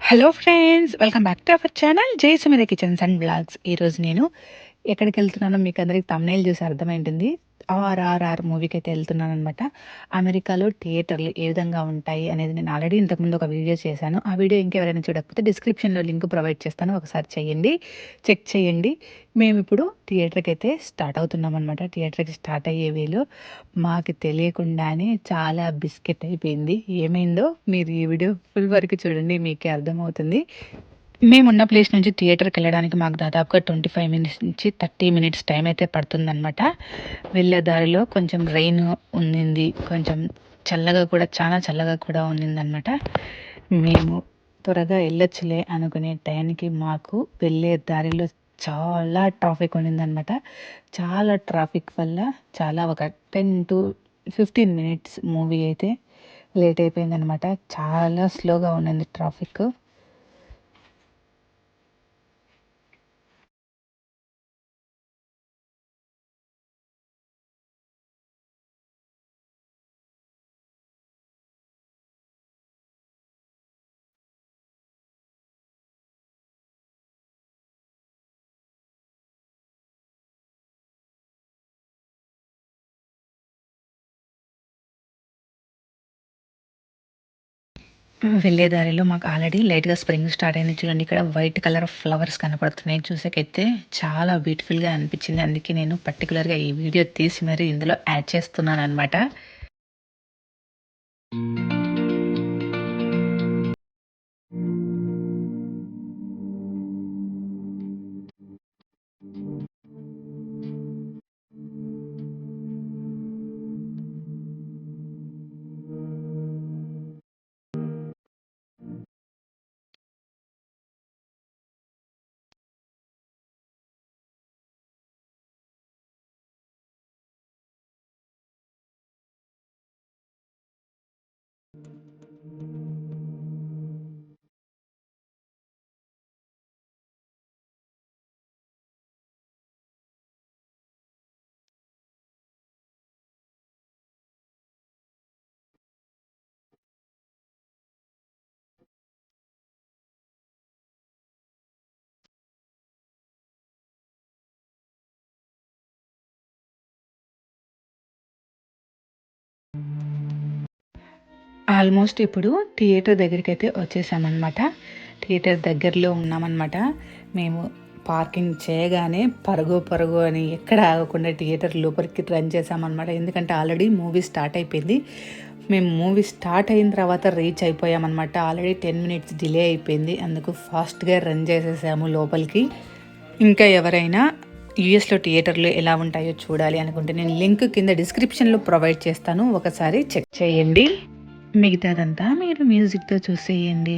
Hello friends, welcome back to our channel జై సుమిర kitchens and blogs. ఈరోజు నేను ఎక్కడికి వెళ్తున్నానో మీకు అందరికి తమ్నైల్ చూసి అర్థమైంటుంది. ఆర్ఆర్ఆర్ మూవీకి అయితే వెళ్తున్నాను అనమాట. అమెరికాలో థియేటర్లు ఏ విధంగా ఉంటాయి అనేది నేను ఆల్రెడీ ఇంతకుముందు ఒక వీడియో చేశాను. ఆ వీడియో ఇంకెవరైనా చూడకపోతే డిస్క్రిప్షన్లో లింక్ ప్రొవైడ్ చేస్తాను, ఒకసారి చేయండి, చెక్ చేయండి. మేము ఇప్పుడు థియేటర్కి అయితే స్టార్ట్ అవుతున్నాం అనమాట. థియేటర్కి స్టార్ట్ అయ్యే వేలో మాకు తెలియకుండానే చాలా బిస్కెట్ అయిపోయింది. ఏమైందో మీరు ఈ వీడియో ఫుల్ వరకు చూడండి, మీకే అర్థమవుతుంది. మేమున్న ప్లేస్ నుంచి థియేటర్కి వెళ్ళడానికి మాకు దాదాపుగా 25 మినిట్స్ నుంచి 30 మినిట్స్ టైం అయితే పడుతుందన్నమాట. వెళ్ళే దారిలో కొంచెం రెయిన్ ఉండింది, కొంచెం చల్లగా కూడా, చాలా చల్లగా కూడా ఉండిందన్నమాట. మేము త్వరగా వెళ్ళొచ్చులే అనుకునే టైంకి మాకు వెళ్ళే దారిలో చాలా ట్రాఫిక్ ఉండిందన్నమాట. చాలా ట్రాఫిక్ వల్ల ఒక 10 to 15 మినిట్స్ మూవీ అయితే లేట్ అయిపోయిందనమాట. చాలా స్లోగా ఉండింది ట్రాఫిక్. వెళ్ళే దారిలో మాకు ఆల్రెడీ లైట్గా స్ప్రింగ్ స్టార్ట్ అయింది. చూడండి, ఇక్కడ వైట్ కలర్ ఫ్లవర్స్ కనపడుతున్నాయి. చూసాకైతే చాలా బ్యూటిఫుల్గా అనిపించింది. అందుకే నేను పర్టికులర్గా ఈ వీడియో తీసి మరి ఇందులో యాడ్ చేస్తున్నాను అనమాట. ఆల్మోస్ట్ ఇప్పుడు థియేటర్ దగ్గరికి అయితే వచ్చేసామన్నమాట. థియేటర్ దగ్గరలో ఉన్నామన్నమాట. మేము పార్కింగ్ చేయగానే పరుగు అని ఎక్కడ ఆగకుండా థియేటర్ లోపలికి రన్ చేసామన్నమాట. ఎందుకంటే ఆల్రెడీ మూవీ స్టార్ట్ అయిపోయింది. మేము మూవీ స్టార్ట్ అయిన తర్వాత రీచ్ అయిపోయామన్నమాట. ఆల్రెడీ 10 మినిట్స్ డిలే అయిపోయింది, అందుకు ఫాస్ట్గా రన్ చేసేసాము లోపలికి. ఇంకా ఎవరైనా యూఎస్లో థియేటర్లు ఎలా ఉంటాయో చూడాలి అనుకుంటే నేను లింక్ కింద డిస్క్రిప్షన్లో ప్రొవైడ్ చేస్తాను, ఒకసారి చెక్ చేయండి. మిగతాదంతా మీరు మ్యూజిక్తో చూసేయండి.